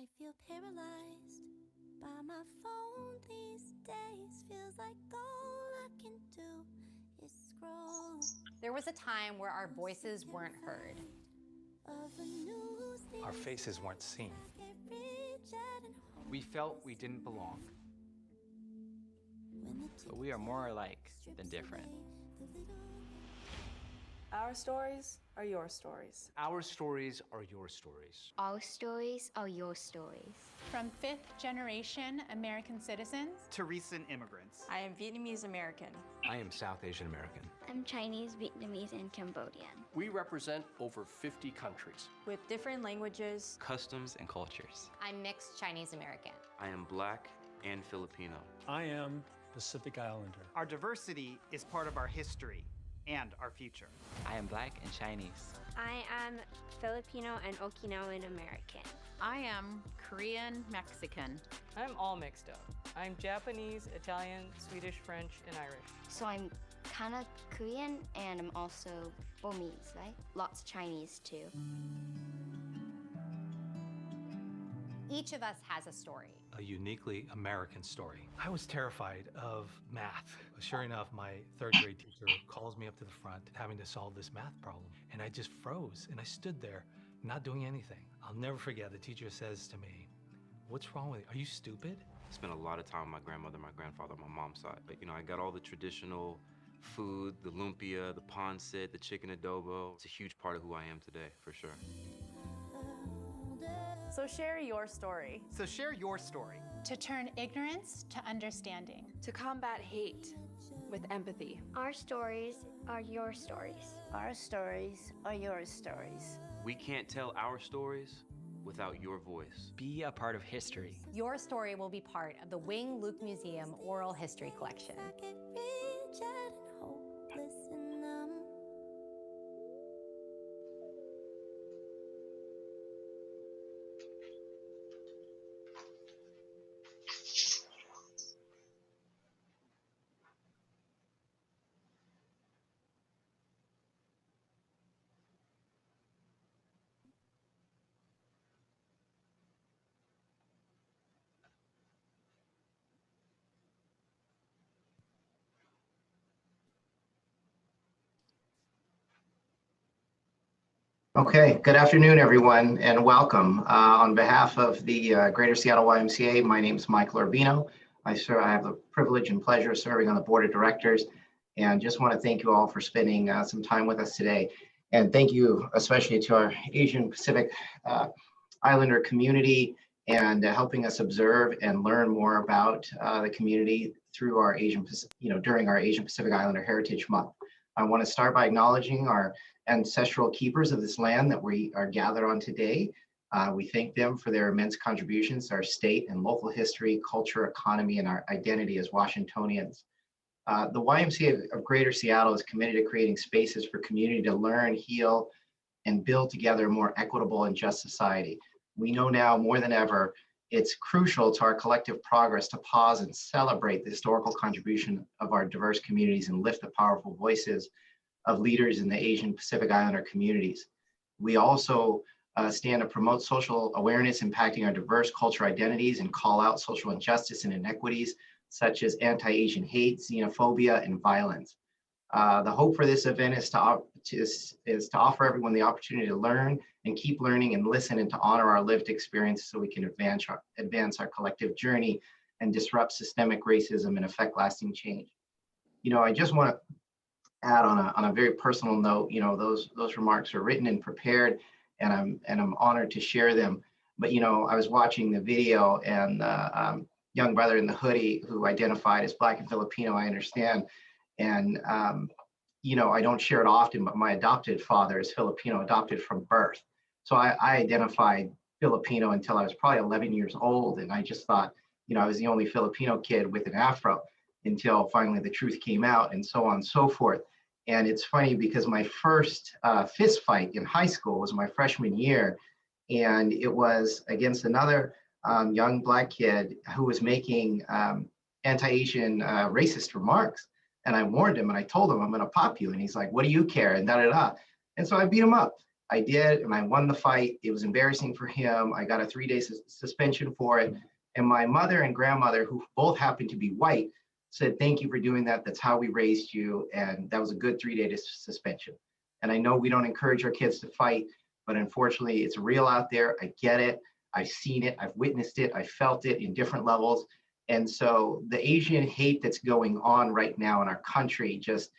I feel paralyzed by my phone these days. Feels like all I can do is scroll. There was a time where our voices weren't heard. Our faces weren't seen. We felt we didn't belong. But we are more alike than different. Our stories are your stories. Our stories are your stories. Our stories are your stories. From fifth-generation American citizens to recent immigrants. I am Vietnamese American. I am South Asian American. I'm Chinese, Vietnamese, and Cambodian. We represent over 50 countries. With different languages, customs, and cultures. I'm mixed Chinese American. I am Black and Filipino. I am Pacific Islander. Our diversity is part of our history and our future. I am Black and Chinese. I am Filipino and Okinawan American. I am Korean Mexican. I'm all mixed up. I'm Japanese, Italian, Swedish, French, and Irish. So I'm kind of Korean, and I'm also Burmese, right? Lots of Chinese too. Each of us has a story. A uniquely American story. I was terrified of math. Sure enough, my third grade teacher calls me up to the front having to solve this math problem. And I just froze and I stood there not doing anything. I'll never forget, the teacher says to me, "What's wrong with you? Are you stupid?" I spent a lot of time with my grandmother, my grandfather on my mom's side. But I got all the traditional food, the lumpia, the pancit, the chicken adobo. It's a huge part of who I am today, for sure. So share your story. So share your story. to turn ignorance to understanding. To combat hate with empathy. Our stories are your stories. Our stories are your stories. We can't tell our stories without your voice. Be a part of history. Your story will be part of the Wing Luke Museum Oral History Collection. Okay, good afternoon, everyone, and welcome. On behalf of the Greater Seattle YMCA, my name is Michael Urbino. I have the privilege and pleasure of serving on the board of directors, and just want to thank you all for spending some time with us today. And thank you especially to our Asian Pacific Islander community and helping us observe and learn more about the community through our during our Asian Pacific Islander Heritage Month. I want to start by acknowledging our ancestral keepers of this land that we are gathered on today. We thank them for their immense contributions to our state and local history, culture, economy, and our identity as Washingtonians. The YMCA of Greater Seattle is committed to creating spaces for community to learn, heal, and build together a more equitable and just society. We know now more than ever, it's crucial to our collective progress to pause and celebrate the historical contribution of our diverse communities and lift the powerful voices of leaders in the Asian Pacific Islander communities. We also stand to promote social awareness impacting our diverse cultural identities and call out social injustice and inequities, such as anti-Asian hate, xenophobia, and violence. The hope for this event is to offer everyone the opportunity to learn and keep learning and listen and to honor our lived experiences so we can advance our collective journey and disrupt systemic racism and affect lasting change. I just want to add on a very personal note, those remarks are written and prepared, and I'm honored to share them. But I was watching the video, and young brother in the hoodie who identified as Black and Filipino, I understand, and I don't share it often, but my adopted father is Filipino, adopted from birth. So I identified Filipino until I was probably 11 years old, and I just thought, I was the only Filipino kid with an afro until finally the truth came out, and so on and so forth. And it's funny because my first fist fight in high school was my freshman year, and it was against another young Black kid who was making anti-Asian racist remarks. And I warned him and I told him, "I'm going to pop you." And he's like, "What do you care?" And da da da. And so I beat him up. I did, and I won the fight. It was embarrassing for him. I got a 3-day suspension for it. And my mother and grandmother, who both happened to be white, said, thank you for doing that. That's how we raised you. And that was a good 3-day suspension. And I know we don't encourage our kids to fight, but unfortunately it's real out there. I get it. I've seen it. I've witnessed it. I felt it in different levels. And so the Asian hate that's going on right now in our country just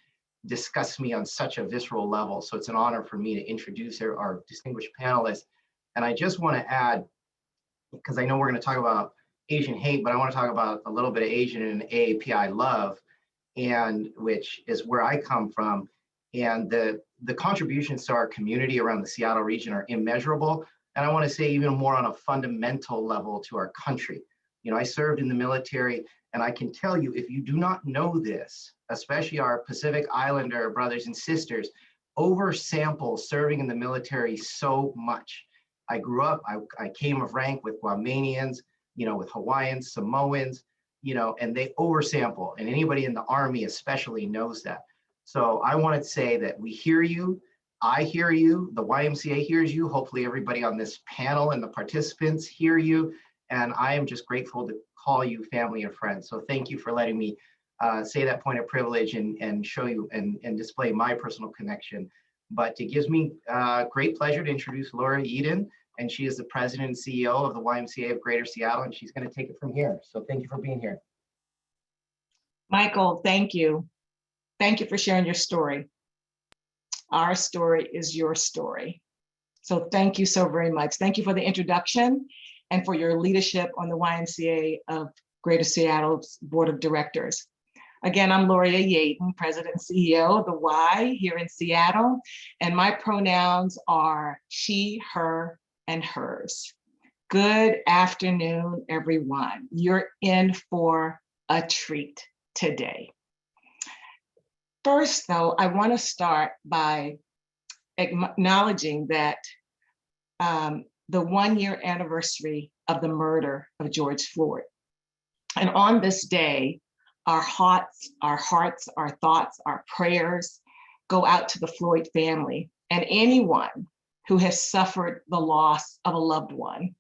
disgusts me on such a visceral level. So it's an honor for me to introduce our distinguished panelists. And I just want to add, because I know we're going to talk about Asian hate, but I want to talk about a little bit of Asian and AAPI love, and which is where I come from. And the contributions to our community around the Seattle region are immeasurable. And I want to say even more on a fundamental level to our country. You know, I served in the military, and I can tell you, if you do not know this, especially our Pacific Islander brothers and sisters, oversample serving in the military so much. I grew up, I came of rank with Guamanians, you know, with Hawaiians, Samoans, you know, and they oversample. And anybody in the Army especially knows that. So I want to say that we hear you. I hear you. The YMCA hears you. Hopefully everybody on this panel and the participants hear you. And I am just grateful to call you family and friends. So thank you for letting me say that point of privilege and show you and display my personal connection. But it gives me great pleasure to introduce Laura Eden, and she is the president and CEO of the YMCA of Greater Seattle, and she's going to take it from here. So thank you for being here. Michael, thank you. Thank you for sharing your story. Our story is your story. So thank you so very much. Thank you for the introduction and for your leadership on the YMCA of Greater Seattle's Board of Directors. Again, I'm Loria Yaden, President and CEO of the Y here in Seattle, and my pronouns are she, her, and hers. Good afternoon, everyone. You're in for a treat today. First, though, I want to start by acknowledging that the 1-year anniversary of the murder of George Floyd. And on this day, our thoughts, our thoughts, our prayers go out to the Floyd family and anyone who has suffered the loss of a loved one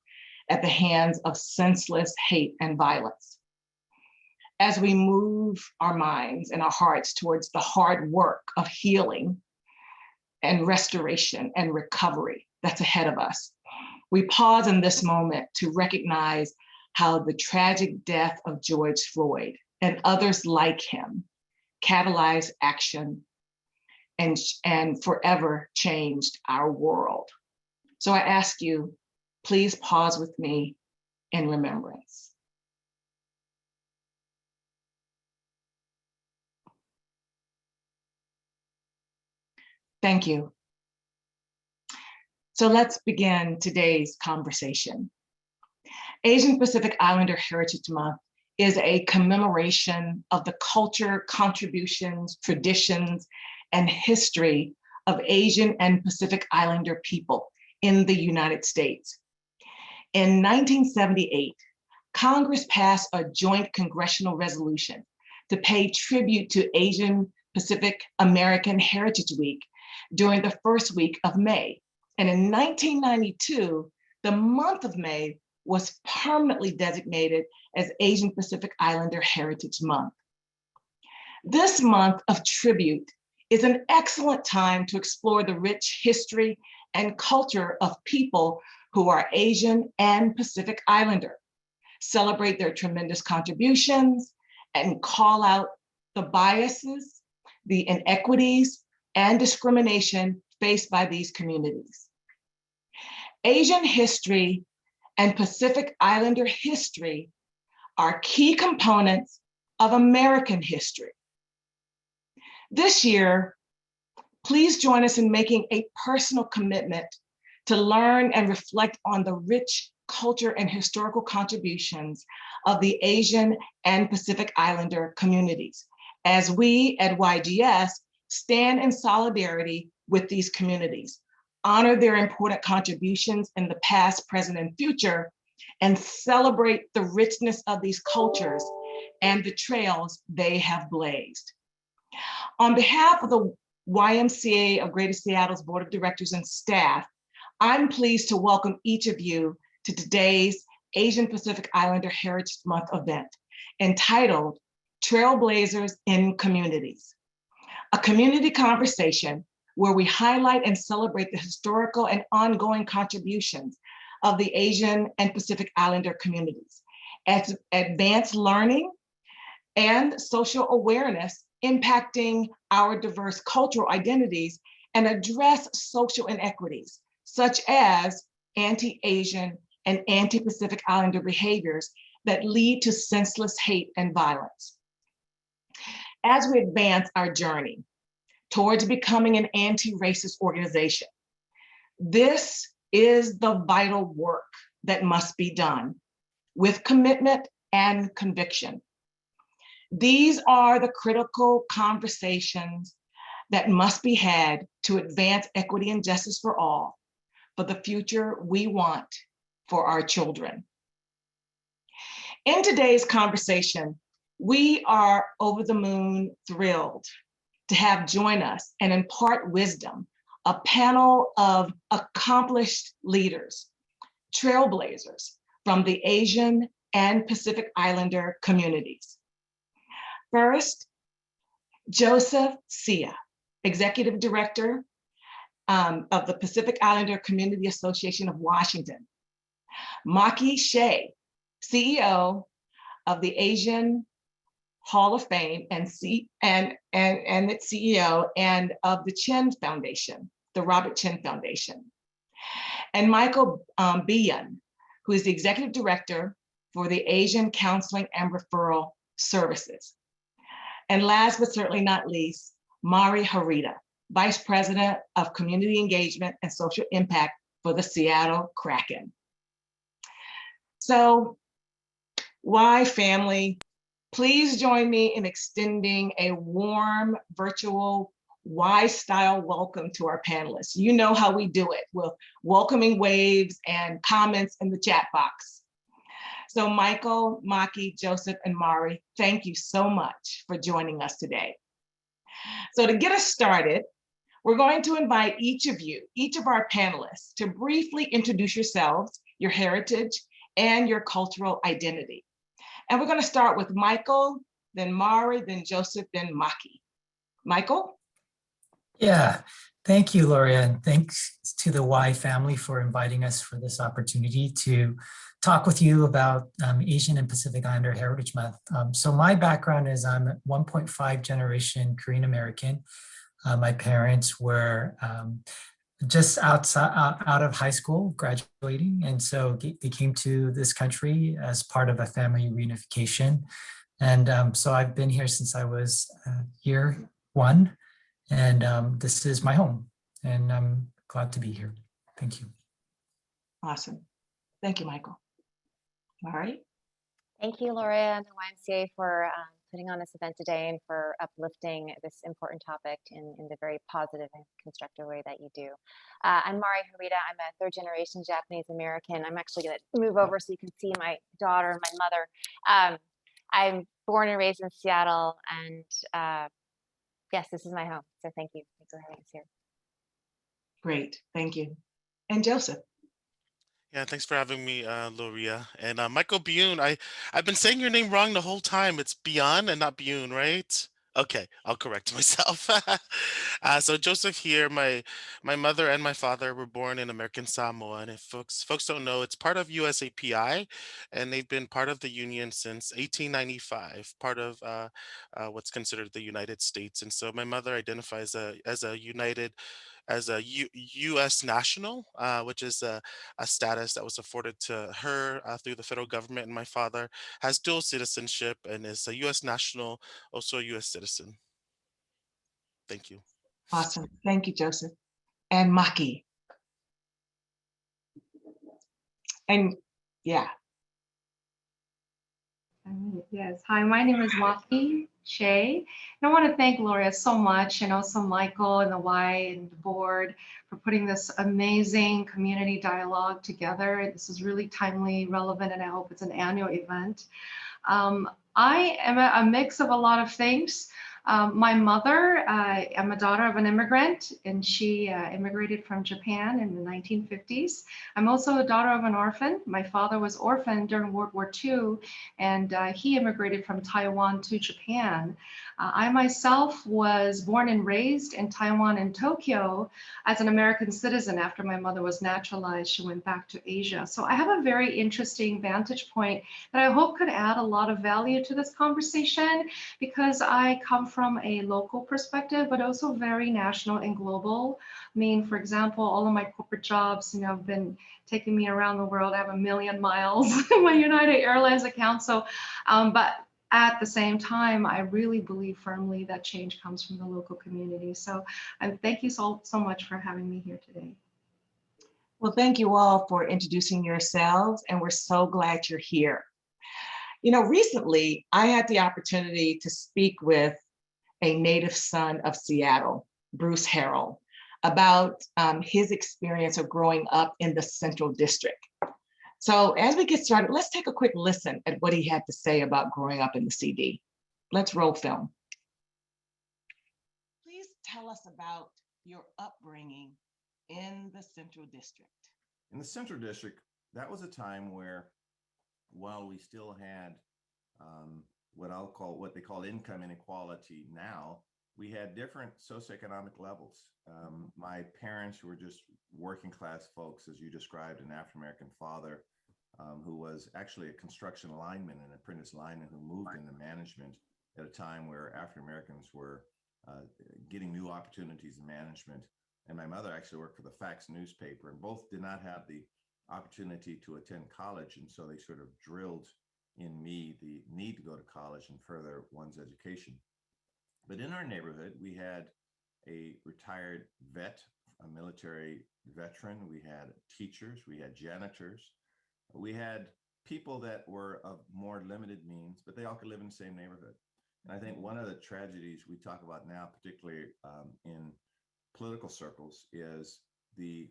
at the hands of senseless hate and violence. As we move our minds and our hearts towards the hard work of healing and restoration and recovery that's ahead of us, we pause in this moment to recognize how the tragic death of George Floyd and others like him catalyzed action and forever changed our world. So I ask you, please pause with me in remembrance. Thank you. So let's begin today's conversation. Asian Pacific Islander Heritage Month is a commemoration of the culture, contributions, traditions, and history of Asian and Pacific Islander people in the United States. In 1978, Congress passed a joint congressional resolution to pay tribute to Asian Pacific American Heritage Week during the first week of May. And in 1992, the month of May was permanently designated as Asian Pacific Islander Heritage Month. This month of tribute is an excellent time to explore the rich history and culture of people who are Asian and Pacific Islander, celebrate their tremendous contributions, and call out the biases, the inequities, and discrimination faced by these communities. Asian history and Pacific Islander history are key components of American history. This year, please join us in making a personal commitment to learn and reflect on the rich culture and historical contributions of the Asian and Pacific Islander communities, as we at YGS stand in solidarity with these communities, honor their important contributions in the past, present, and future, and celebrate the richness of these cultures and the trails they have blazed. On behalf of the YMCA of Greater Seattle's Board of Directors and staff, I'm pleased to welcome each of you to today's Asian Pacific Islander Heritage Month event entitled Trailblazers in Communities, a community conversation where we highlight and celebrate the historical and ongoing contributions of the Asian and Pacific Islander communities as advanced learning and social awareness impacting our diverse cultural identities and address social inequities such as anti-Asian and anti-Pacific Islander behaviors that lead to senseless hate and violence. As we advance our journey towards becoming an anti-racist organization, this is the vital work that must be done with commitment and conviction. These are the critical conversations that must be had to advance equity and justice for all, for the future we want for our children. In today's conversation, we are over the moon thrilled to have join us and impart wisdom, a panel of accomplished leaders, trailblazers from the Asian and Pacific Islander communities. First, Joseph Seia, Executive Director of the Pacific Islander Community Association of Washington. Maki Hsieh, CEO of the Asian Hall of Fame and its CEO and of the Chinn Foundation, the Robert Chinn Foundation. And Michael Byun, who is the Executive Director for the Asian Counseling and Referral Services. And last but certainly not least, Mari Harita, Vice President of Community Engagement and Social Impact for the Seattle Kraken. So, Y family, please join me in extending a warm virtual Y-style welcome to our panelists. You know how we do it with welcoming waves and comments in the chat box. So Michael, Maki, Joseph, and Mari, thank you so much for joining us today. So to get us started, we're going to invite each of our panelists to briefly introduce yourselves, your heritage, and your cultural identity. And we're going to start with Michael, then Mari, then Joseph, then Maki. Michael? Yeah, thank you, Gloria, and thanks to the Y family for inviting us for this opportunity to talk with you about Asian and Pacific Islander Heritage Month. So my background is I'm 1.5 generation Korean American. My parents were just out of high school, graduating, and so they came to this country as part of a family reunification. And so I've been here since I was year one, and this is my home, and I'm glad to be here. Thank you. Awesome. Thank you, Michael. All right. Thank you, Laura and the YMCA for putting on this event today and for uplifting this important topic in the very positive and constructive way that you do. I'm Mari Harita. I'm a third generation Japanese American. I'm actually going to move over so you can see my daughter and my mother. I'm born and raised in Seattle, and yes, this is my home. So thank you. Thanks for having us here. Great. Thank you. And Joseph. Yeah, thanks for having me, Loria. And Michael Byun, I've been saying your name wrong the whole time. It's Byun and not Byun, right? Okay, I'll correct myself. So Joseph here, my mother and my father were born in American Samoa, and if folks don't know, it's part of USAPI, and they've been part of the Union since 1895, part of what's considered the United States. And so my mother identifies as a U.S. national, which is a status that was afforded to her through the federal government. And my father has dual citizenship and is a U.S. national, also a U.S. citizen. Thank you. Awesome. Thank you, Joseph. And Maki. And yeah. Yes. Hi, my name is Maki Hsieh. And I want to thank Gloria so much, and also Michael and the Y and the board for putting this amazing community dialogue together. This is really timely, relevant, and I hope it's an annual event. I am a mix of a lot of things. My mother, I'm a daughter of an immigrant, and she immigrated from Japan in the 1950s. I'm also a daughter of an orphan. My father was orphaned during World War II, and he immigrated from Taiwan to Japan. I myself was born and raised in Taiwan and Tokyo as an American citizen. After my mother was naturalized, she went back to Asia. So I have a very interesting vantage point that I hope could add a lot of value to this conversation, because I come from a local perspective, but also very national and global. I mean, for example, all of my corporate jobs, have been taking me around the world. I have 1 million miles in my United Airlines account. So, but at the same time, I really believe firmly that change comes from the local community. So thank you so much for having me here today. Well, thank you all for introducing yourselves, and we're so glad you're here. Recently, I had the opportunity to speak with a native son of Seattle, Bruce Harrell, about his experience of growing up in the Central District. So as we get started, let's take a quick listen at what he had to say about growing up in the CD. Let's roll film. Please tell us about your upbringing in the Central District. In the Central District, that was a time where, while we still had what they call income inequality now, we had different socioeconomic levels. My parents were just working class folks, as you described, an African-American father who was actually a construction lineman, an apprentice lineman who moved into management at a time where African-Americans were getting new opportunities in management. And my mother actually worked for the Fax newspaper, and both did not have the opportunity to attend college. And so they sort of drilled in me the need to go to college and further one's education. But in our neighborhood, we had a retired vet, a military veteran. We had teachers, we had janitors, we had people that were of more limited means, but they all could live in the same neighborhood. And I think one of the tragedies we talk about now, particularly in political circles, is the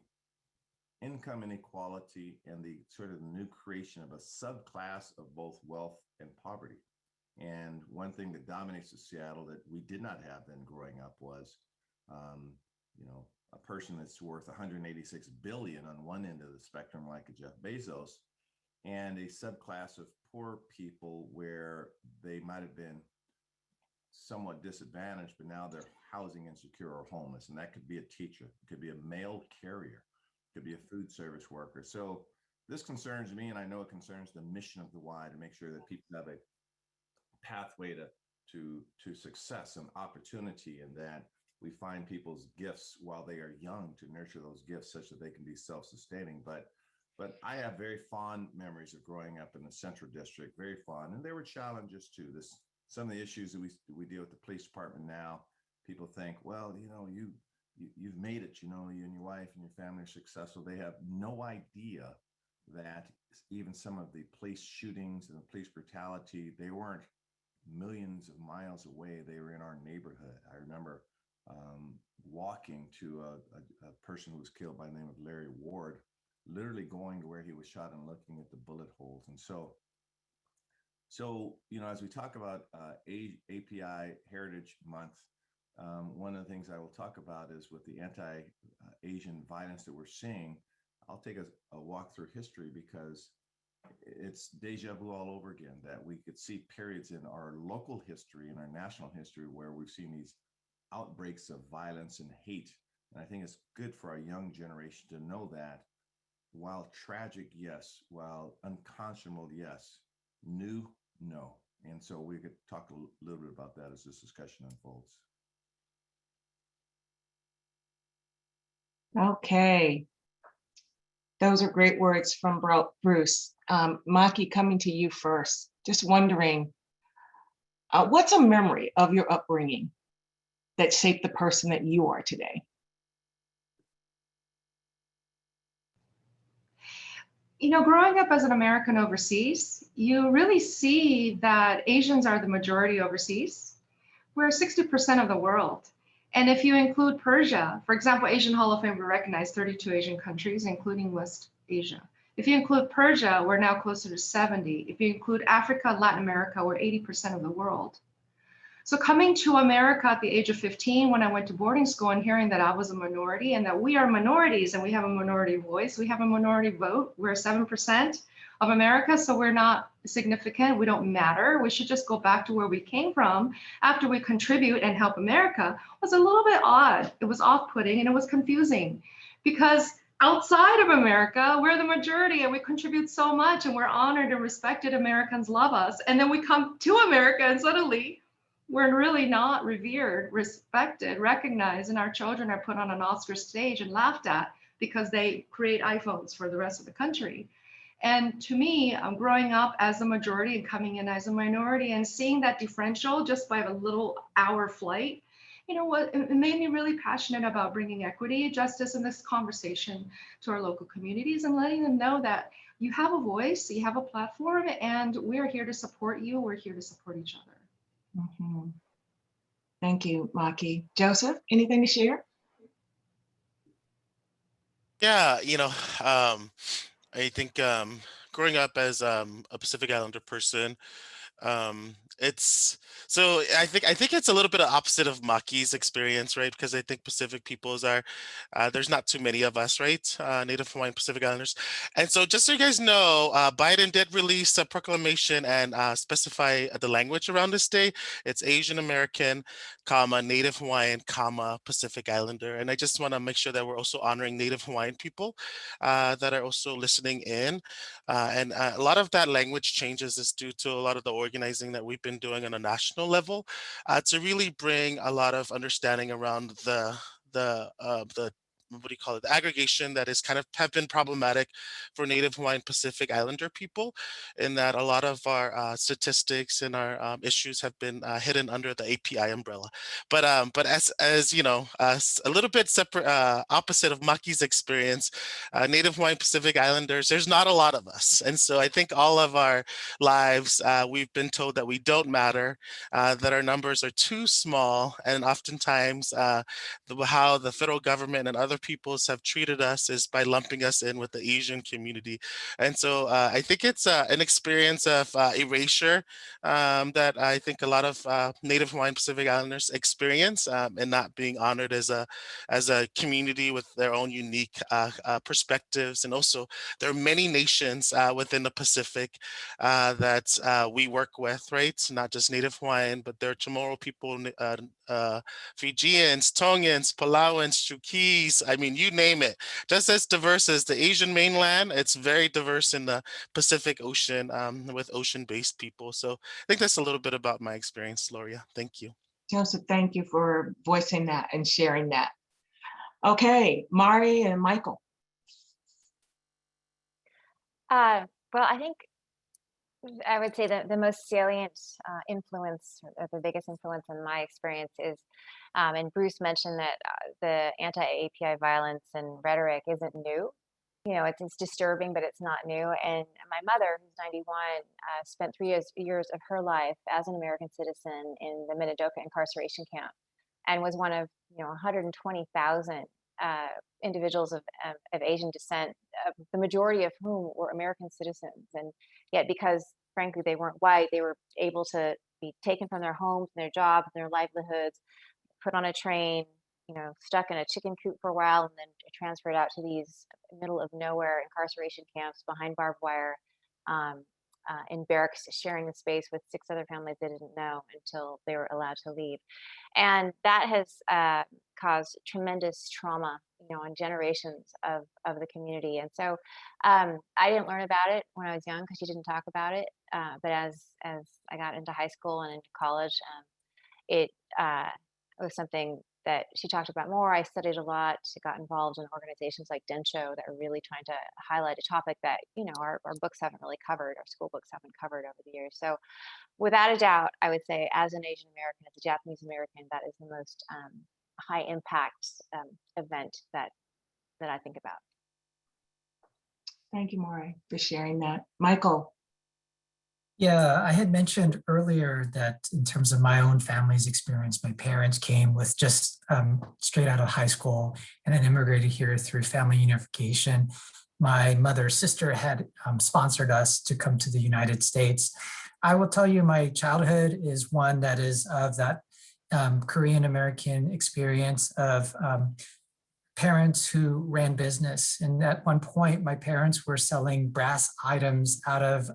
income inequality and the sort of new creation of a subclass of both wealth and poverty. And one thing that dominates Seattle that we did not have then growing up was, a person that's worth 186 billion on one end of the spectrum, like a Jeff Bezos, and a subclass of poor people where they might have been somewhat disadvantaged, but now they're housing insecure or homeless. And that could be a teacher, it could be a mail carrier, it could be a food service worker. So this concerns me, and I know it concerns the mission of the Y to make sure that people have a pathway to success and opportunity, and that we find people's gifts while they are young to nurture those gifts such that they can be self-sustaining. But I have very fond memories of growing up in the Central District, very fond, and there were challenges too. Some of the issues that we deal with the police department now, people think, well, you've made it, you and your wife and your family are successful. They have no idea that even some of the police shootings and the police brutality, they weren't millions of miles away. They were in our neighborhood. I remember walking to a person who was killed by the name of Larry Ward, literally going to where he was shot and looking at the bullet holes. And so as we talk about API Heritage Month, one of the things I will talk about is with the anti-Asian violence that we're seeing. I'll take a walk through history, because it's deja vu all over again, that we could see periods in our local history and our national history where we've seen these outbreaks of violence and hate. And I think it's good for our young generation to know that while tragic, yes, while unconscionable, yes, new, no. And so we could talk a little bit about that as this discussion unfolds. Okay. Those are great words from Bruce. Maki, coming to you first, just wondering, what's a memory of your upbringing that shaped the person that you are today? Growing up as an American overseas, you really see that Asians are the majority overseas. We're 60% of the world. And if you include Persia, for example, Asian Hall of Fame, we recognize 32 Asian countries, including West Asia. If you include Persia, we're now closer to 70. If you include Africa, Latin America, we're 80% of the world. So coming to America at the age of 15, when I went to boarding school and hearing that I was a minority and that we are minorities and we have a minority voice, we have a minority vote, we're 7% of America, so we're not significant, we don't matter, we should just go back to where we came from after we contribute and help America, was a little bit odd. It was off-putting and it was confusing because outside of America, we're the majority and we contribute so much and we're honored and respected. Americans love us. And then we come to America and suddenly we're really not revered, respected, recognized, and our children are put on an Oscar stage and laughed at because they create iPhones for the rest of the country. And to me, growing up as a majority and coming in as a minority and seeing that differential just by a little hour flight, you know what, it made me really passionate about bringing equity, justice, and this conversation to our local communities and letting them know that you have a voice, you have a platform, and we're here to support you. We're here to support each other. Mm-hmm. Thank you, Maki. Joseph, anything to share? Yeah, I think growing up as a Pacific Islander person, it's so I think it's a little bit of opposite of Maki's experience, right? Because I think Pacific peoples are there's not too many of us, right? Native Hawaiian Pacific Islanders, and so just so you guys know, Biden did release a proclamation and specify the language around this day. It's Asian American, comma Native Hawaiian, comma Pacific Islander, and I just want to make sure that we're also honoring Native Hawaiian people that are also listening in. And a lot of that language changes is due to a lot of the organizing that we've been doing on a national level to really bring a lot of understanding around the what do you call it? The aggregation that is kind of have been problematic for Native Hawaiian Pacific Islander people, in that a lot of our statistics and our issues have been hidden under the API umbrella. But as you know, a little bit separate, opposite of Maki's experience, Native Hawaiian Pacific Islanders, there's not a lot of us, and so I think all of our lives we've been told that we don't matter, that our numbers are too small, and oftentimes how the federal government and other peoples have treated us is by lumping us in with the Asian community. And so I think it's an experience of erasure that I think a lot of Native Hawaiian Pacific Islanders experience, and not being honored as a community with their own unique perspectives. And also there are many nations within the Pacific that we work with, right? Not just Native Hawaiian, but there are Chamorro people, Fijians, Tongans, Palauans, Chuukese, I mean, you name it. Just as diverse as the Asian mainland, it's very diverse in the Pacific Ocean with ocean-based people. So I think that's a little bit about my experience, Loria. Thank you. Joseph, thank you for voicing that and sharing that. Okay, Mari and Michael. Well, I think I would say that the most salient influence, or the biggest influence in my experience is, and Bruce mentioned that the anti-API violence and rhetoric isn't new. You know, it's disturbing, but it's not new. And my mother, who's 91, spent 3 years of her life as an American citizen in the Minidoka incarceration camp, and was one of 120,000 individuals of Asian descent, the majority of whom were American citizens. And yet, because frankly they weren't white, they were able to be taken from their homes and their jobs and their livelihoods, put on a train, stuck in a chicken coop for a while, and then transferred out to these middle of nowhere incarceration camps behind barbed wire, in barracks, sharing the space with 6 other families they didn't know until they were allowed to leave. And that has caused tremendous trauma, on generations of the community. And so I didn't learn about it when I was young because she didn't talk about it. But as I got into high school and into college, it was something that she talked about more. I studied a lot, got involved in organizations like Densho that are really trying to highlight a topic that, our books haven't really covered, our school books haven't covered over the years. So without a doubt, I would say as an Asian American, as a Japanese American, that is the most high impact event that I think about. Thank you, Maury, for sharing that. Michael. Yeah, I had mentioned earlier that in terms of my own family's experience, my parents came with just straight out of high school and then immigrated here through family unification. My mother's sister had sponsored us to come to the United States. I will tell you my childhood is one that is of that Korean American experience of parents who ran business. And at one point, my parents were selling brass items out of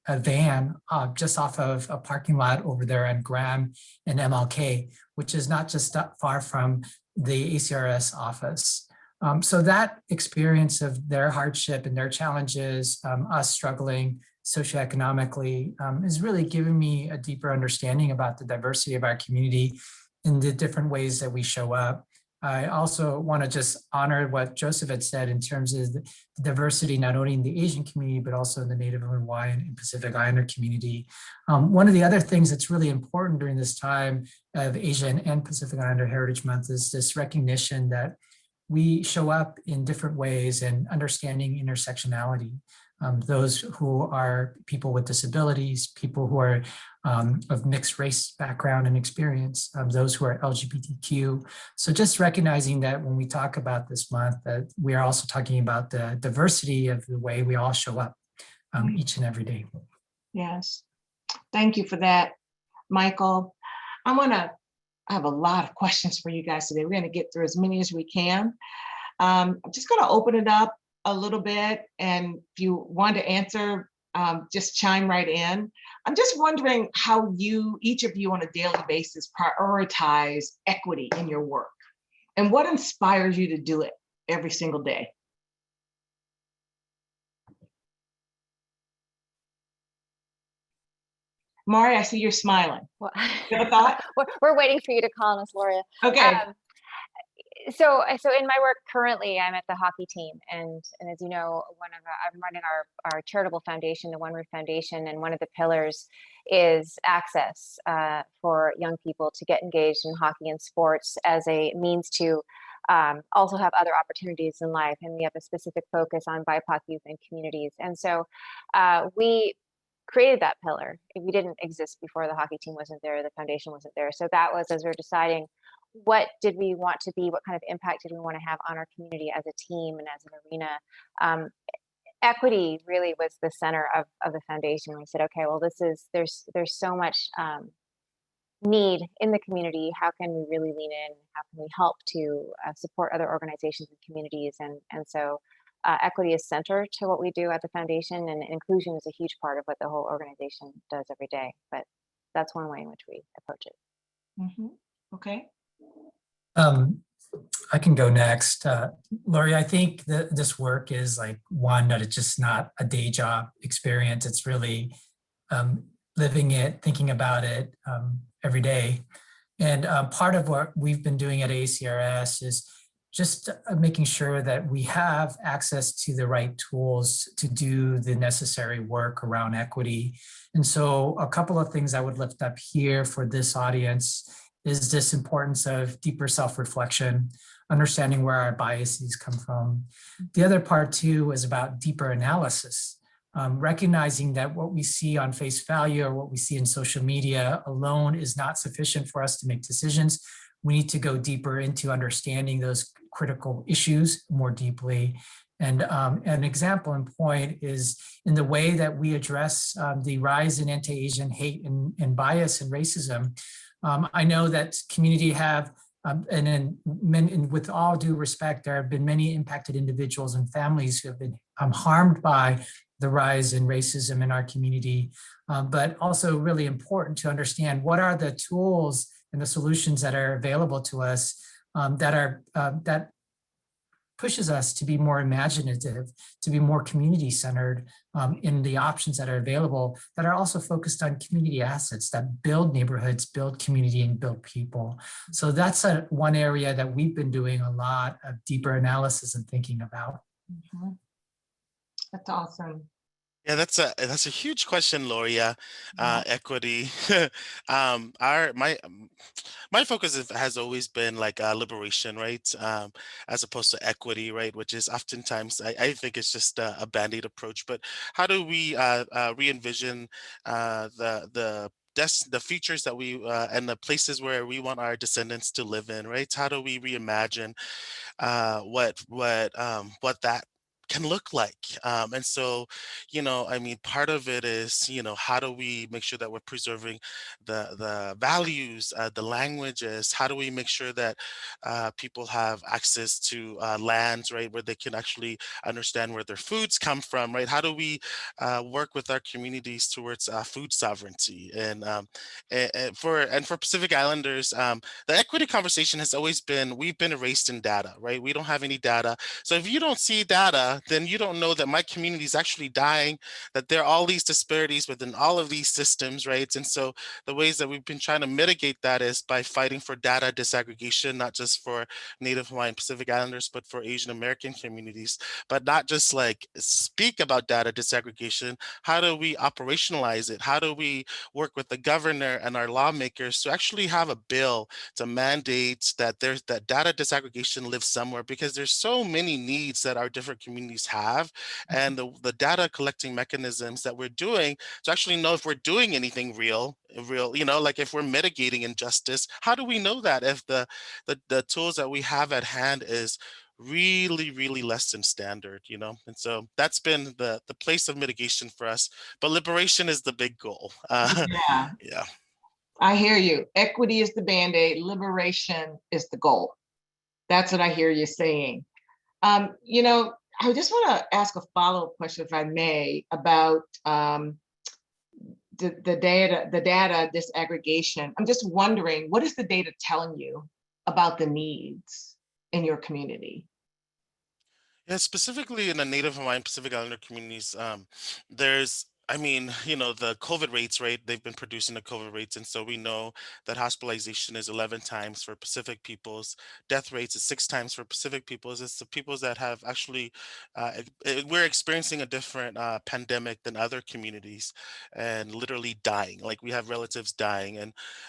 a van just off of a parking lot over there on Graham and MLK, which is not just far from the ACRS office. So that experience of their hardship and their challenges, us struggling socioeconomically, is really giving me a deeper understanding about the diversity of our community in the different ways that we show up. I also want to just honor what Joseph had said in terms of the diversity, not only in the Asian community, but also in the Native Hawaiian and Pacific Islander community. One of the other things that's really important during this time of Asian and Pacific Islander Heritage Month is this recognition that we show up in different ways and understanding intersectionality. Those who are people with disabilities, people who are of mixed race background and experience, those who are LGBTQ. So just recognizing that when we talk about this month, that we are also talking about the diversity of the way we all show up each and every day. Yes, thank you for that, Michael. I have a lot of questions for you guys today. We're going to get through as many as we can. I'm just going to open it up a little bit, and if you want to answer, just chime right in. I'm just wondering how each of you on a daily basis prioritize equity in your work, and what inspires you to do it every single day. Mari, I see you're smiling. Well, You have a thought? we're waiting for you to call on us, Gloria. Okay. So in my work currently, I'm at the hockey team, and as you know, I'm running our charitable foundation, the One Roof Foundation, and one of the pillars is access for young people to get engaged in hockey and sports as a means to also have other opportunities in life. And we have a specific focus on BIPOC youth and communities. And so we created that pillar. We didn't exist before the hockey team wasn't there, the foundation wasn't there. So that was as we were deciding what did we want to be, what kind of impact did we want to have on our community as a team and as an arena. Equity really was the center of the foundation. We said, okay, well, there's so much need in the community. How can we really lean in? How can we help to support other organizations and communities? And so equity is center to what we do at the foundation, and inclusion is a huge part of what the whole organization does every day. But that's one way in which we approach it. Mm-hmm. Okay. I can go next. Lori, I think that this work is like one that it's just not a day job experience. It's really living it, thinking about it every day. And part of what we've been doing at ACRS is just making sure that we have access to the right tools to do the necessary work around equity. And so a couple of things I would lift up here for this audience is this importance of deeper self-reflection, understanding where our biases come from. The other part too is about deeper analysis, recognizing that what we see on face value or what we see in social media alone is not sufficient for us to make decisions. We need to go deeper into understanding those critical issues more deeply. And an example and point is in the way that we address the rise in anti-Asian hate and bias and racism. I know that community have, and with all due respect, there have been many impacted individuals and families who have been harmed by the rise in racism in our community, but also really important to understand what are the tools and the solutions that are available to us that pushes us to be more imaginative, to be more community-centered in the options that are available that are also focused on community assets that build neighborhoods, build community, and build people. So that's one area that we've been doing a lot of deeper analysis and thinking about. Mm-hmm. That's awesome. Yeah, that's a huge question, Loria. Equity. My focus has always been like liberation, right? As opposed to equity, right? Which is oftentimes I think it's just a band-aid approach. But how do we re-envision the features that we and the places where we want our descendants to live in, right? How do we reimagine what that can look like. And so, I mean, part of it is, how do we make sure that we're preserving the values, the languages? How do we make sure that people have access to lands, right, where they can actually understand where their foods come from, right? How do we work with our communities towards food sovereignty? And for Pacific Islanders, the equity conversation has always been, we've been erased in data, right? We don't have any data. So if you don't see data, then you don't know that my community is actually dying, that there are all these disparities within all of these systems, right? And so the ways that we've been trying to mitigate that is by fighting for data disaggregation, not just for Native Hawaiian Pacific Islanders, but for Asian American communities, but not just like speak about data disaggregation. How do we operationalize it? How do we work with the governor and our lawmakers to actually have a bill to mandate that that data disaggregation lives somewhere, because there's so many needs that our different communities have, and the data collecting mechanisms that we're doing to actually know if we're doing anything real, like if we're mitigating injustice. How do we know that if the tools that we have at hand is really less than standard, and so that's been the place of mitigation for us, but liberation is the big goal. Yeah, Yeah. I hear you. Equity is the Band-Aid, liberation is the goal. That's what I hear you saying. I just want to ask a follow-up question, if I may, about the data disaggregation. I'm just wondering, what is the data telling you about the needs in your community? Yeah, specifically in the Native Hawaiian Pacific Islander communities, there's, the COVID rates, right? They've been producing the COVID rates. And so we know that hospitalization is 11 times for Pacific peoples. Death rates is 6 times for Pacific peoples. It's the peoples that have actually, we're experiencing a different pandemic than other communities, and literally dying. Like, we have relatives dying.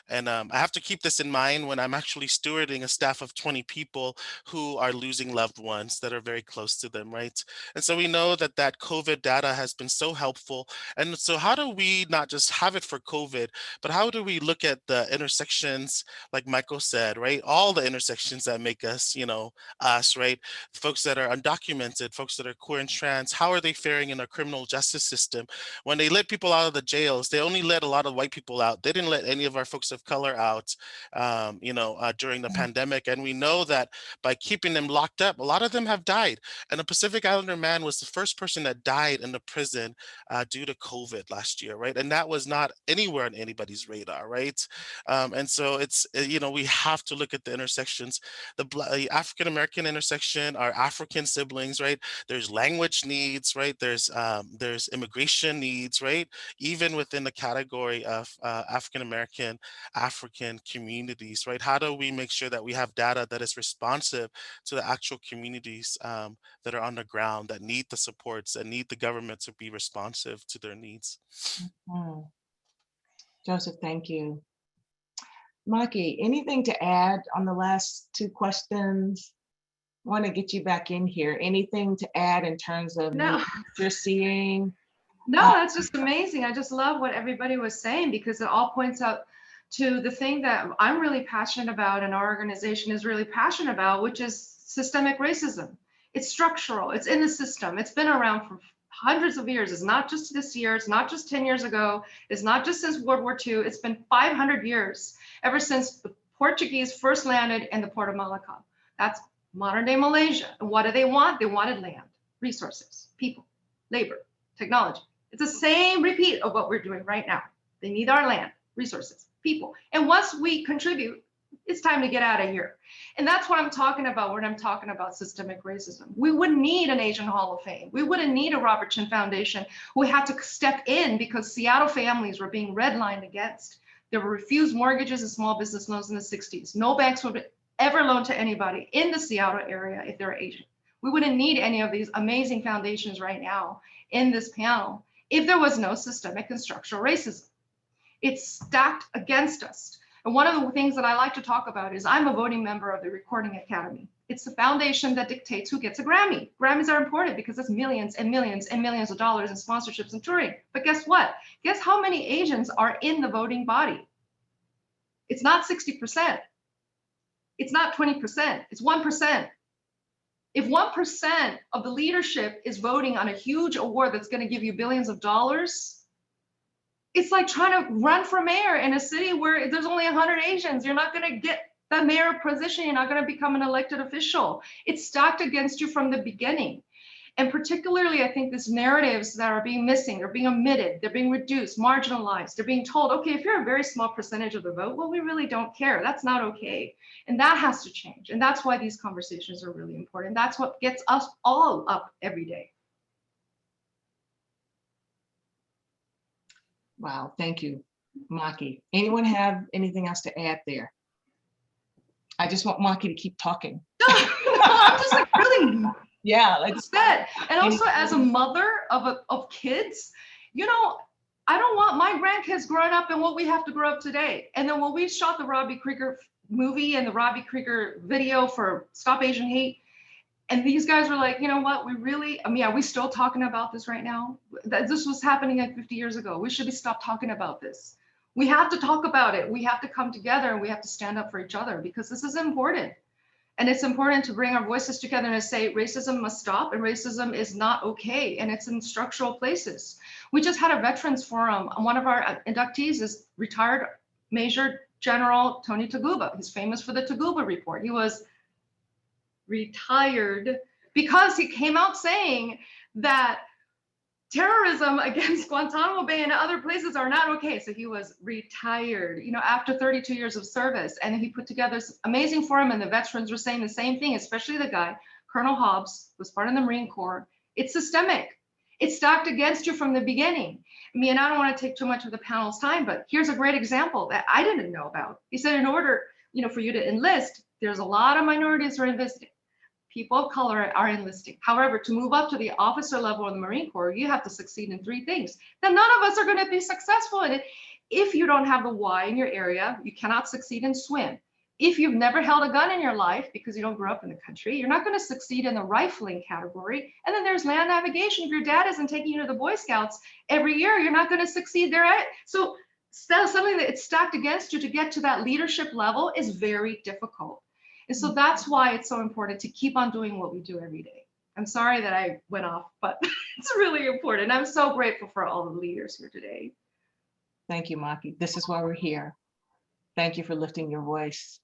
And I have to keep this in mind when I'm actually stewarding a staff of 20 people who are losing loved ones that are very close to them, right? And so we know that COVID data has been so helpful. And so how do we not just have it for COVID, but how do we look at the intersections, like Michael said, right? All the intersections that make us, us, right? Folks that are undocumented, folks that are queer and trans, how are they faring in our criminal justice system? When they let people out of the jails, they only let a lot of white people out. They didn't let any of our folks of color out, during the pandemic. And we know that by keeping them locked up, a lot of them have died. And a Pacific Islander man was the first person that died in the prison due to COVID last year, right? And that was not anywhere on anybody's radar, right? And so it's, we have to look at the intersections, the African American intersection, our African siblings, right? There's language needs, right? There's immigration needs, right? Even within the category of African American, African communities, right? How do we make sure that we have data that is responsive to the actual communities that are on the ground, that need the supports, that need the government to be responsive to their needs? Mhm. Joseph, thank you. Maki, anything to add on the last 2 questions? I want to get you back in here. Anything to add in terms of No. needs you're seeing? No, that's just amazing. I just love what everybody was saying, because it all points out to the thing that I'm really passionate about and our organization is really passionate about, which is systemic racism. It's structural, it's in the system, it's been around for hundreds of years. It's not just this year, it's not just 10 years ago, it's not just since World War II, it's been 500 years, ever since the Portuguese first landed in the port of Malacca. That's modern day Malaysia. And what do they want? They wanted land, resources, people, labor, technology. It's the same repeat of what we're doing right now. They need our land, resources, people. And once we contribute, it's time to get out of here. And that's what I'm talking about when I'm talking about systemic racism. We wouldn't need an Asian Hall of Fame. We wouldn't need a Robert Chinn Foundation who had to step in because Seattle families were being redlined against. There were refused mortgages and small business loans in the 60s. No banks would ever loan to anybody in the Seattle area if they're Asian. We wouldn't need any of these amazing foundations right now in this panel if there was no systemic and structural racism. It's stacked against us. And one of the things that I like to talk about is I'm a voting member of the Recording Academy. It's the foundation that dictates who gets a Grammy. Grammys are important because it's millions and millions and millions of dollars in sponsorships and touring. But guess what? Guess how many Asians are in the voting body? It's not 60%. It's not 20%. It's 1%. If 1% of the leadership is voting on a huge award that's going to give you billions of dollars, it's like trying to run for mayor in a city where there's only 100 Asians. You're not going to get the mayor position. You're not going to become an elected official. It's stacked against you from the beginning. And particularly, I think these narratives that are being missing, they're being omitted, they're being reduced, marginalized. They're being told, okay, if you're a very small percentage of the vote, well, we really don't care. That's not okay. And that has to change. And that's why these conversations are really important. That's what gets us all up every day. Wow, thank you, Maki. Anyone have anything else to add there? I just want Maki to keep talking. No, I'm just like really yeah, let's that. And also as a mother of kids, you know, I don't want my grandkids growing up in what we have to grow up today. And then when we shot the Robbie Krieger movie and the Robbie Krieger video for Stop Asian Hate, and these guys were like, you know what, we really, I mean, are we still talking about this right now? This was happening like 50 years ago. We should stop talking about this. We have to talk about it. We have to come together and we have to stand up for each other because this is important. And it's important to bring our voices together and to say racism must stop and racism is not okay. And it's in structural places. We just had a veterans forum. One of our inductees is retired Major General Tony Taguba. He's famous for the Taguba report. He was retired because he came out saying that terrorism against Guantanamo Bay and other places are not okay. So he was retired, you know, after 32 years of service. And he put together this amazing forum and the veterans were saying the same thing, especially the guy, Colonel Hobbs, who was part of the Marine Corps. It's systemic. It's stacked against you from the beginning. I mean, I don't want to take too much of the panel's time, but here's a great example that I didn't know about. He said, in order, you know, for you to enlist, there's a lot of minorities who are enlisting. People of color are enlisting. However, to move up to the officer level in the Marine Corps, you have to succeed in 3 things. Then none of us are going to be successful in it. If you don't have the Y in your area, you cannot succeed in swim. If you've never held a gun in your life because you don't grow up in the country, you're not going to succeed in the rifling category. And then there's land navigation. If your dad isn't taking you to the Boy Scouts every year, you're not going to succeed there. So something that it's stacked against you to get to that leadership level is very difficult. And so that's why it's so important to keep on doing what we do every day. I'm sorry that I went off, but it's really important. I'm so grateful for all the leaders here today. Thank you, Maki. This is why we're here. Thank you for lifting your voice.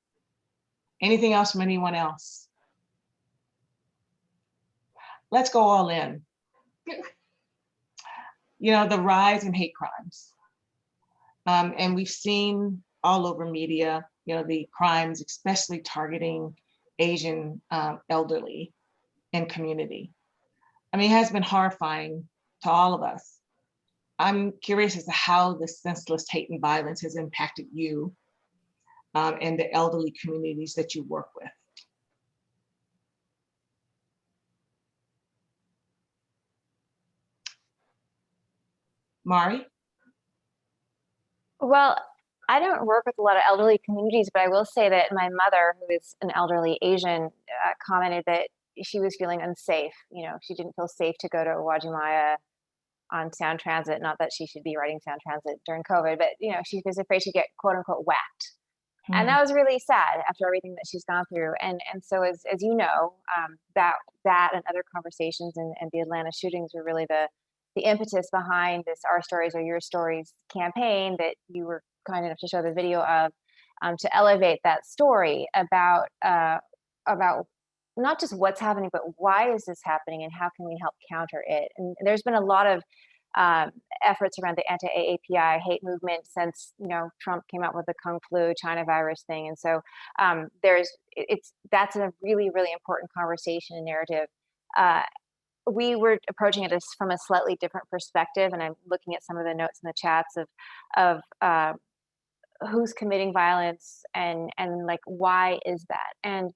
Anything else from anyone else? Let's go all in. You know, the rise in hate crimes. And we've seen all over media, you know, the crimes, especially targeting Asian elderly and community. I mean, it has been horrifying to all of us. I'm curious as to how this senseless hate and violence has impacted you and the elderly communities that you work with. Mari? Well, I don't work with a lot of elderly communities, but I will say that my mother, who is an elderly Asian, commented that she was feeling unsafe. You know, she didn't feel safe to go to YMCA on Sound Transit. Not that she should be riding Sound Transit during COVID, but you know, she was afraid she'd get quote unquote whacked. And that was really sad after everything that she's gone through. And so as you know, that and other conversations and the Atlanta shootings were really the impetus behind this Our Stories Are Your Stories campaign that you were kind enough to show the video of, to elevate that story about not just what's happening, but why is this happening and how can we help counter it? And there's been a lot of efforts around the anti-AAPI hate movement since, you know, Trump came out with the Kung Flu China virus thing. And so that's a really, really important conversation and narrative. We were approaching it from a slightly different perspective, and I'm looking at some of the notes in the chats of who's committing violence and like why is that? And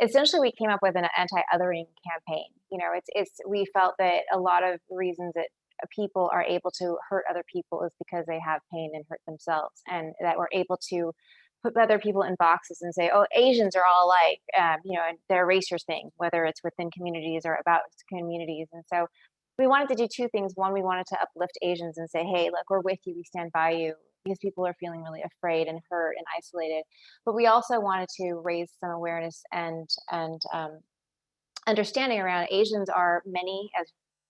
essentially, we came up with an anti-othering campaign. You know, we felt that a lot of reasons that people are able to hurt other people is because they have pain and hurt themselves, and that we're able to put other people in boxes and say, oh, Asians are all alike, you know, and they're erasers thing, whether it's within communities or about communities. And so we wanted to do 2 things. One, we wanted to uplift Asians and say, hey, look, we're with you, we stand by you, because people are feeling really afraid and hurt and isolated. But we also wanted to raise some awareness and understanding around Asians are many, as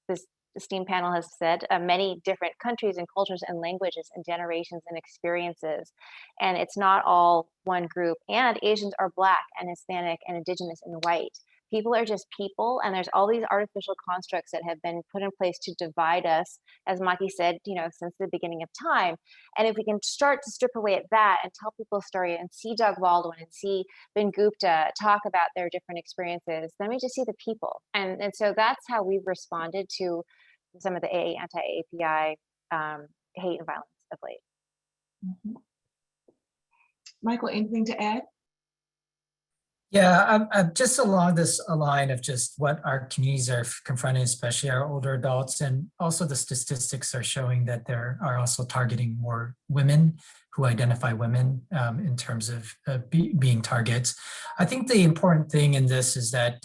this esteemed panel has said, many different countries and cultures and languages and generations and experiences. And it's not all one group. And Asians are Black and Hispanic and Indigenous and white. People are just people, and there's all these artificial constructs that have been put in place to divide us, as Maki said, since the beginning of time. And if we can start to strip away at that and tell people a story and see Doug Baldwin and see Ben Gupta talk about their different experiences, then we just see the people. And so that's how we've responded to some of the anti-API hate and violence of late. Mm-hmm. Michael, anything to add? Yeah, I'm just along this line of just what our communities are confronting, especially our older adults, and also the statistics are showing that there are also targeting more women who identify women in terms of being targets. I think the important thing in this is that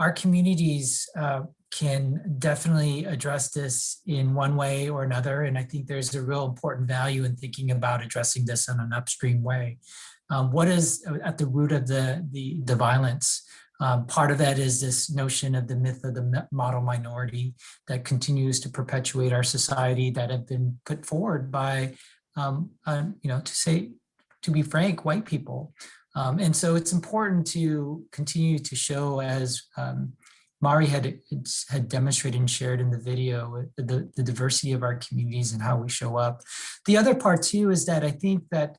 our communities can definitely address this in one way or another, and I think there's a real important value in thinking about addressing this in an upstream way. What is at the root of the violence? Part of that is this notion of the myth of the model minority that continues to perpetuate our society, that have been put forward by, to be frank, white people. And so it's important to continue to show, as Mari had demonstrated and shared in the video, the diversity of our communities and how we show up. The other part too is that I think that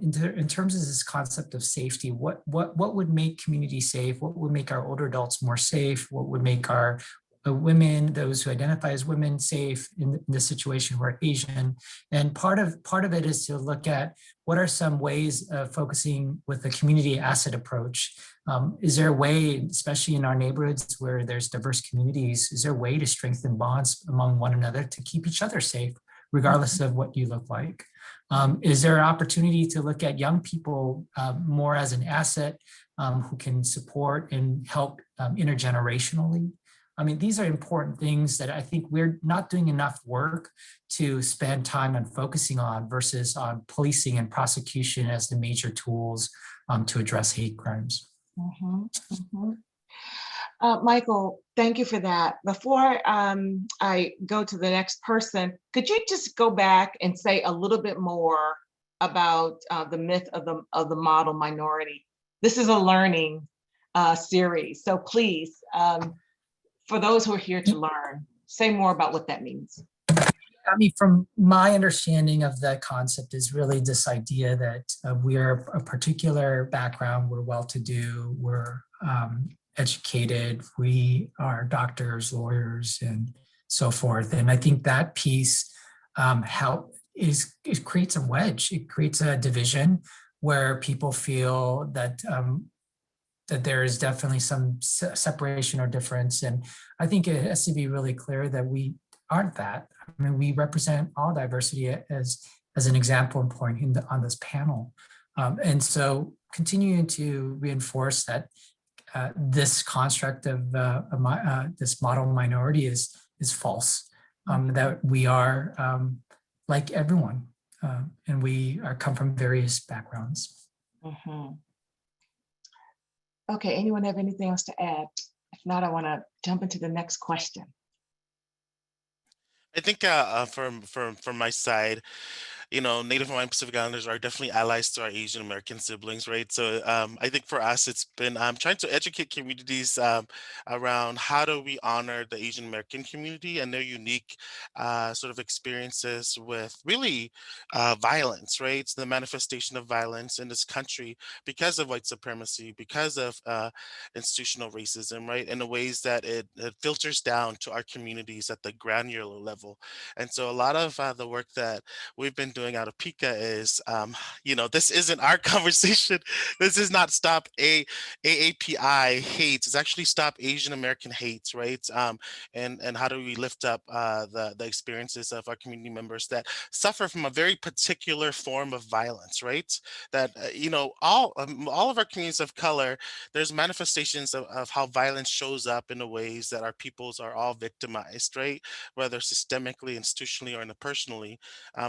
in terms of this concept of safety, what would make communities safe? What would make our older adults more safe? What would make our women, those who identify as women, safe in this situation who are Asian? And part of it is to look at what are some ways of focusing with the community asset approach. Is there a way, especially in our neighborhoods where there's diverse communities, is there a way to strengthen bonds among one another to keep each other safe, regardless of what you look like? Is there an opportunity to look at young people more as an asset who can support and help intergenerationally? I mean, these are important things that I think we're not doing enough work to spend time on focusing on versus on policing and prosecution as the major tools to address hate crimes. Mm-hmm, mm-hmm. Michael, thank you for that. Before I go to the next person, could you just go back and say a little bit more about the myth of the model minority? This is a learning series, so please, for those who are here to learn, say more about what that means. I mean, from my understanding of that concept is really this idea that we are a particular background, we're well-to-do, we're educated, we are doctors, lawyers, and so forth. And I think that piece it creates a wedge. It creates a division where people feel that that there is definitely some separation or difference. And I think it has to be really clear that we aren't that. I mean, we represent all diversity as an example and point on this panel. And so continuing to reinforce that this construct of this model minority is false, that we are like everyone, and we come from various backgrounds. Mm-hmm. Okay, anyone have anything else to add? If not, I want to jump into the next question. I think from my side, Native Hawaiian Pacific Islanders are definitely allies to our Asian American siblings, right? So I think for us, it's been trying to educate communities around how do we honor the Asian American community and their unique sort of experiences with really violence, right? It's the manifestation of violence in this country because of white supremacy, because of institutional racism, right? In the ways that it filters down to our communities at the granular level. And so a lot of the work that we've been doing out of PICA is, this isn't our conversation. This is not stop AAPI hates. It's actually stop Asian American hates, right? And how do we lift up the experiences of our community members that suffer from a very particular form of violence, right? That all of our communities of color, there's manifestations of how violence shows up in the ways that our peoples are all victimized, right? Whether systemically, institutionally, or interpersonally.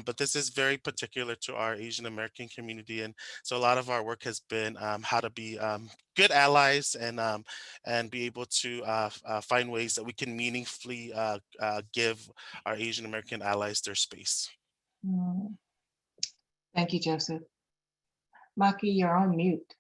But this is very particular to our Asian American community. And so a lot of our work has been how to be good allies and be able to find ways that we can meaningfully give our Asian American allies their space. Thank you, Joseph. Maki, you're on mute.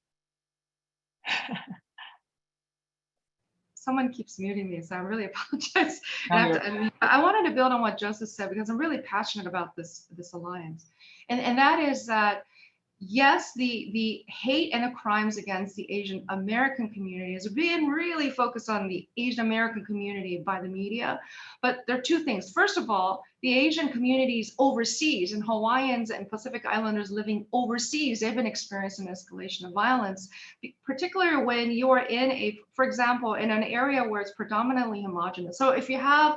Someone keeps muting me, so I really apologize. I wanted to build on what Joseph said because I'm really passionate about this alliance, and that is that yes, the hate and the crimes against the Asian American community has been really focused on the Asian American community by the media. But there are two things. First of all, the Asian communities overseas and Hawaiians and Pacific Islanders living overseas, they've been experiencing escalation of violence, particularly when you are in for example, in an area where it's predominantly homogenous. So if you have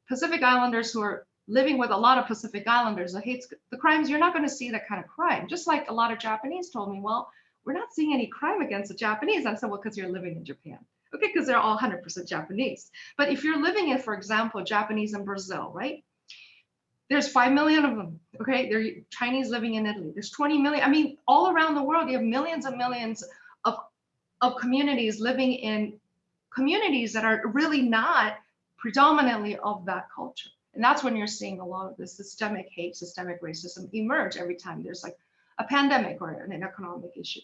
Pacific Islanders who are living with a lot of Pacific Islanders, the crimes, you're not going to see that kind of crime. Just like a lot of Japanese told me, well, we're not seeing any crime against the Japanese. I said, well, because you're living in Japan. Okay, because they're all 100% Japanese. But if you're living in, for example, Japanese in Brazil, right? There's 5 million of them, okay? There are Chinese living in Italy. There's 20 million. I mean, all around the world, you have millions and millions of communities living in communities that are really not predominantly of that culture. And that's when you're seeing a lot of this systemic hate, systemic racism emerge every time there's like a pandemic or an economic issue.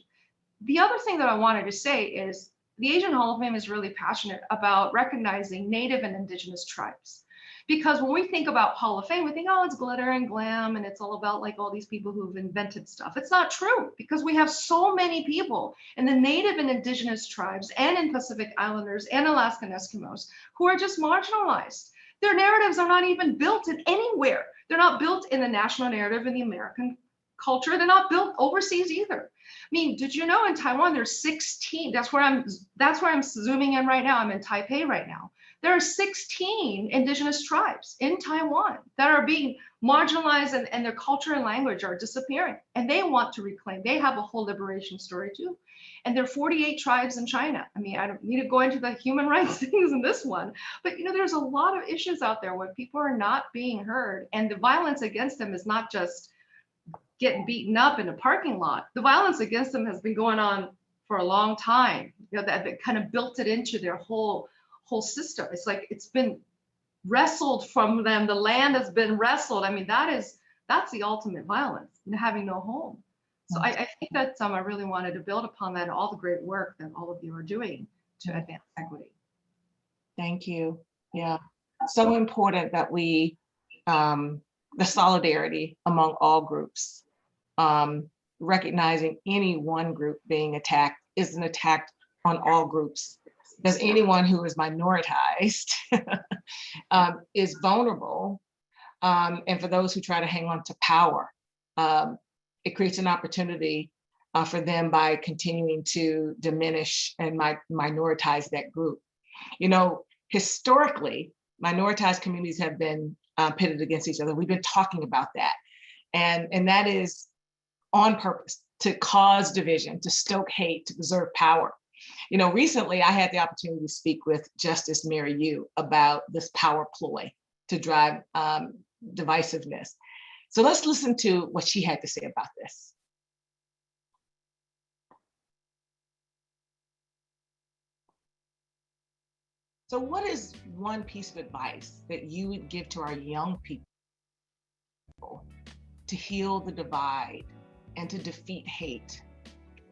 The other thing that I wanted to say is the Asian Hall of Fame is really passionate about recognizing Native and Indigenous tribes. Because when we think about Hall of Fame, we think, oh, it's glitter and glam, and it's all about like all these people who've invented stuff. It's not true, because we have so many people in the Native and Indigenous tribes and in Pacific Islanders and Alaskan Eskimos who are just marginalized. Their narratives are not even built in anywhere. They're not built in the national narrative in the American culture. They're not built overseas either. I mean, did you know in Taiwan there's 16? That's where I'm zooming in right now. I'm in Taipei right now. There are 16 indigenous tribes in Taiwan that are being marginalized, and their culture and language are disappearing. And they want to reclaim. They have a whole liberation story too. And there are 48 tribes in China. I mean, I don't need to go into the human rights things in this one, but you know, there's a lot of issues out there where people are not being heard, and the violence against them is not just getting beaten up in a parking lot. The violence against them has been going on for a long time. You know, that kind of built it into their whole system. It's like it's been wrestled from them. The land has been wrestled. I mean, that's the ultimate violence, having no home. So I think that I really wanted to build upon that and all the great work that all of you are doing to advance equity. Thank you. Yeah, so important that we, the solidarity among all groups, recognizing any one group being attacked is an attack on all groups. Because anyone who is minoritized is vulnerable. And for those who try to hang on to power, it creates an opportunity for them by continuing to diminish and minoritize that group. You know, historically, minoritized communities have been pitted against each other. We've been talking about that. And that is on purpose, to cause division, to stoke hate, to preserve power. You know, recently I had the opportunity to speak with Justice Mary Yu about this power ploy to drive divisiveness. So let's listen to what she had to say about this. So what is one piece of advice that you would give to our young people to heal the divide and to defeat hate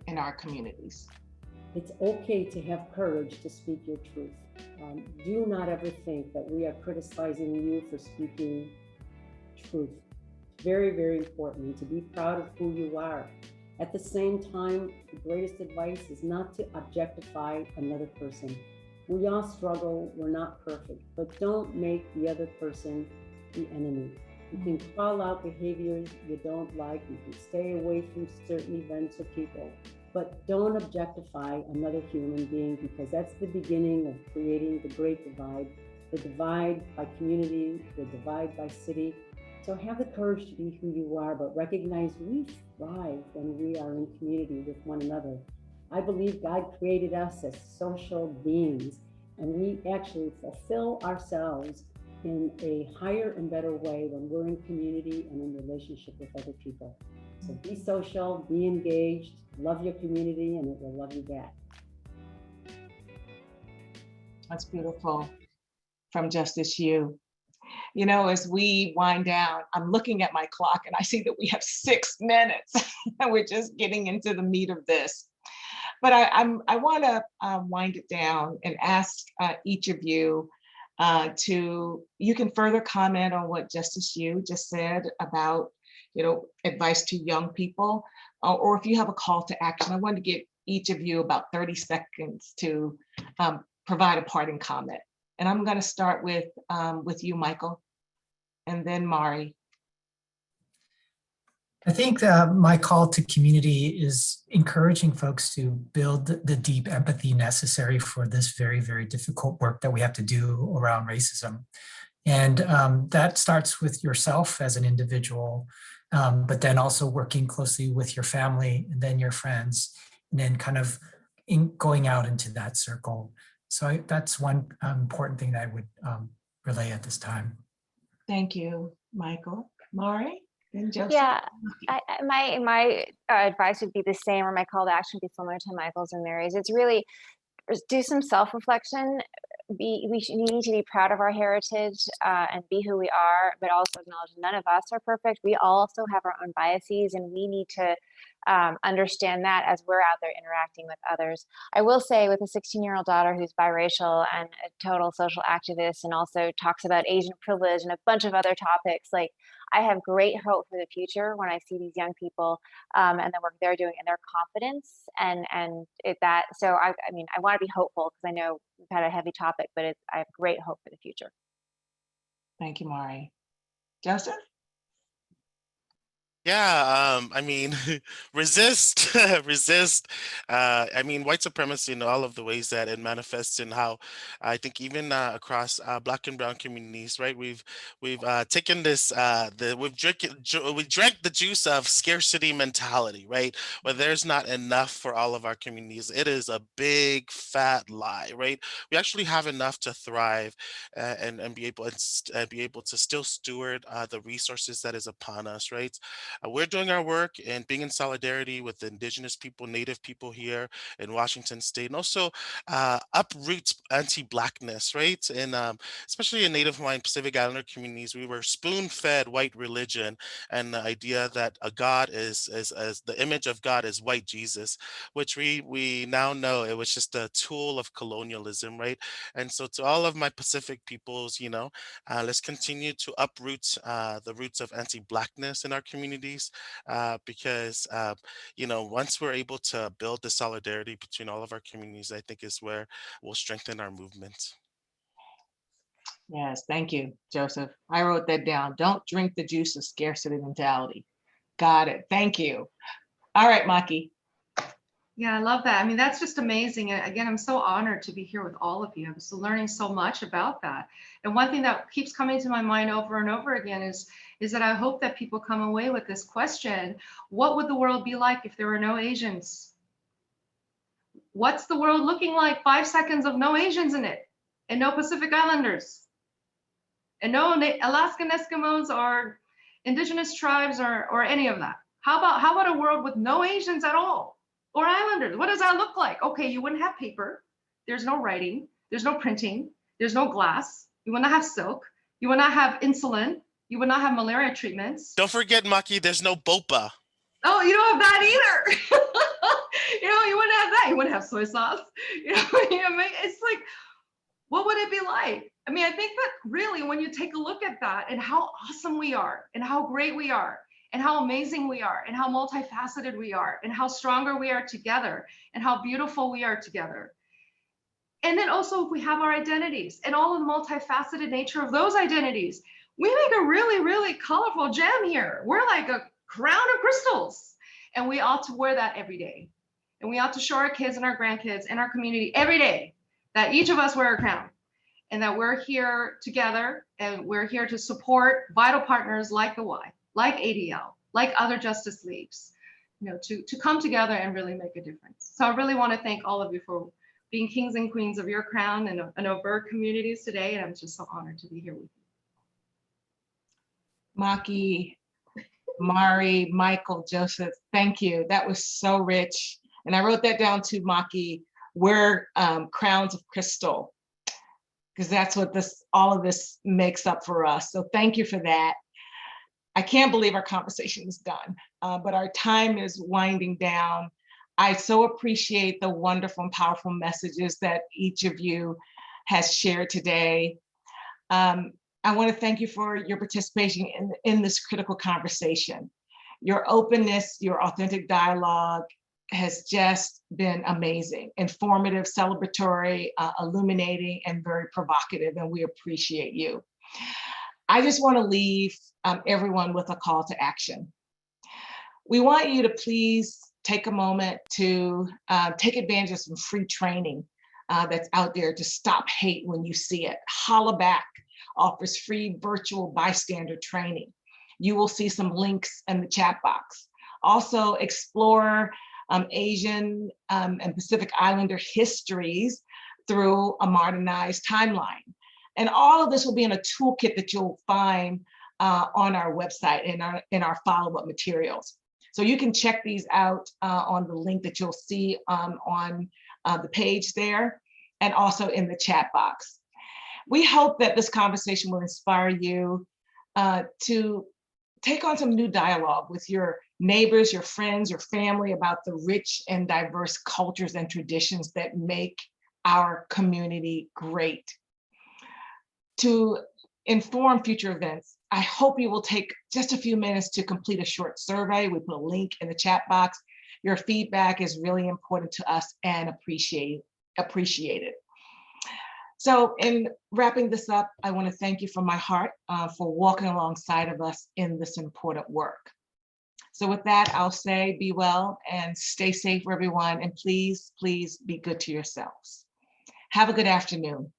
in our communities? It's okay to have courage to speak your truth. Do not ever think that we are criticizing you for speaking truth. It's very, very important to be proud of who you are. At the same time, the greatest advice is not to objectify another person. We all struggle, we're not perfect, but don't make the other person the enemy. You can call out behaviors you don't like, you can stay away from certain events or people, but don't objectify another human being, because that's the beginning of creating the great divide, the divide by community, the divide by city. So have the courage to be who you are, but recognize we thrive when we are in community with one another. I believe God created us as social beings, and we actually fulfill ourselves in a higher and better way when we're in community and in relationship with other people. So be social, be engaged, love your community, and it will love you back. That's beautiful from Justice Hsieh. You know, as we wind down, I'm looking at my clock and I see that we have 6 minutes and we're just getting into the meat of this. But I want to wind it down and ask each of you you can further comment on what Justice Hsieh just said about, advice to young people, or if you have a call to action. I want to give each of you about 30 seconds to provide a parting comment. And I'm going to start with you, Michael, and then Mari. I think my call to community is encouraging folks to build the deep empathy necessary for this very, very difficult work that we have to do around racism. And that starts with yourself as an individual, but then also working closely with your family and then your friends, and then kind of going out into that circle. So that's one important thing that I would relay at this time. Thank you, Michael. Mari? Joseph? Yeah, my advice would be the same, or my call to action would be similar to Michael's and Mary's. It's really do some self-reflection. We need to be proud of our heritage and be who we are, but also acknowledge none of us are perfect. We also have our own biases, and we need to understand that as we're out there interacting with others. I will say, with a 16-year-old daughter who's biracial and a total social activist, and also talks about Asian privilege and a bunch of other topics, like, I have great hope for the future when I see these young people and the work they're doing and their confidence so I mean, I want to be hopeful because I know we've had a heavy topic, but I have great hope for the future. Thank you, Mari. Joseph? Yeah, I mean, resist, resist. I mean, white supremacy in all of the ways that it manifests, and how I think even across Black and Brown communities, right? We've taken this, we've drank the juice of scarcity mentality, right? Where there's not enough for all of our communities. It is a big fat lie, right? We actually have enough to thrive and be able to still steward the resources that is upon us, right? We're doing our work and being in solidarity with the indigenous people, Native people here in Washington State, and also uproot anti-Blackness, right? And especially in Native Hawaiian Pacific Islander communities, we were spoon-fed white religion and the idea that a God is the image of God is white Jesus, which we now know it was just a tool of colonialism, right? And so to all of my Pacific peoples, let's continue to uproot the roots of anti-Blackness in our communities, because once we're able to build the solidarity between all of our communities, I think is where we'll strengthen our movement. Yes, thank you, Joseph. I wrote that down. Don't drink the juice of scarcity mentality. Got it. Thank you. All right, Maki. Yeah, I love that. I mean, that's just amazing. And again, I'm so honored to be here with all of you. I'm so learning so much about that. And one thing that keeps coming to my mind over and over again is that I hope that people come away with this question: what would the world be like if there were no Asians? What's the world looking like 5 seconds of no Asians in it, and no Pacific Islanders, and no Alaskan Eskimos or indigenous tribes or any of that? How about a world with no Asians at all? Or Islanders? What does that look like? Okay, you wouldn't have paper. There's no writing. There's no printing. There's no glass. You would not have silk. You would not have insulin. You would not have malaria treatments. Don't forget, Maki, there's no bopa. Oh, you don't have that either. You wouldn't have that. You wouldn't have soy sauce. It's like, what would it be like? I mean, I think that really, when you take a look at that and how awesome we are and how great we are, and how amazing we are, and how multifaceted we are, and how stronger we are together, and how beautiful we are together. And then also, if we have our identities and all the multifaceted nature of those identities, we make a really, really colorful gem here. We're like a crown of crystals, and we ought to wear that every day. And we ought to show our kids and our grandkids and our community every day that each of us wear a crown, and that we're here together, and we're here to support vital partners like the Y, like ADL, like other justice leagues, to come together and really make a difference. So I really want to thank all of you for being kings and queens of your crown and of our communities today. And I'm just so honored to be here with you. Maki, Mari, Michael, Joseph, thank you. That was so rich. And I wrote that down too, Maki. We're crowns of crystal, because that's what all of this makes up for us. So thank you for that. I can't believe our conversation is done, but our time is winding down. I so appreciate the wonderful and powerful messages that each of you has shared today. I want to thank you for your participation in this critical conversation. Your openness, your authentic dialogue has just been amazing, informative, celebratory, illuminating, and very provocative, and we appreciate you. I just want to leave everyone with a call to action. We want you to please take a moment to take advantage of some free training that's out there to stop hate when you see it. Holla Back offers free virtual bystander training. You will see some links in the chat box. Also, explore Asian and Pacific Islander histories through a modernized timeline. And all of this will be in a toolkit that you'll find on our website in our follow-up materials. So you can check these out on the link that you'll see on the page there, and also in the chat box. We hope that this conversation will inspire you to take on some new dialogue with your neighbors, your friends, your family about the rich and diverse cultures and traditions that make our community great. To inform future events, I hope you will take just a few minutes to complete a short survey. We put a link in the chat box. Your feedback is really important to us and appreciated. So in wrapping this up, I want to thank you from my heart for walking alongside of us in this important work. So with that, I'll say be well and stay safe, everyone, and please, please be good to yourselves. Have a good afternoon.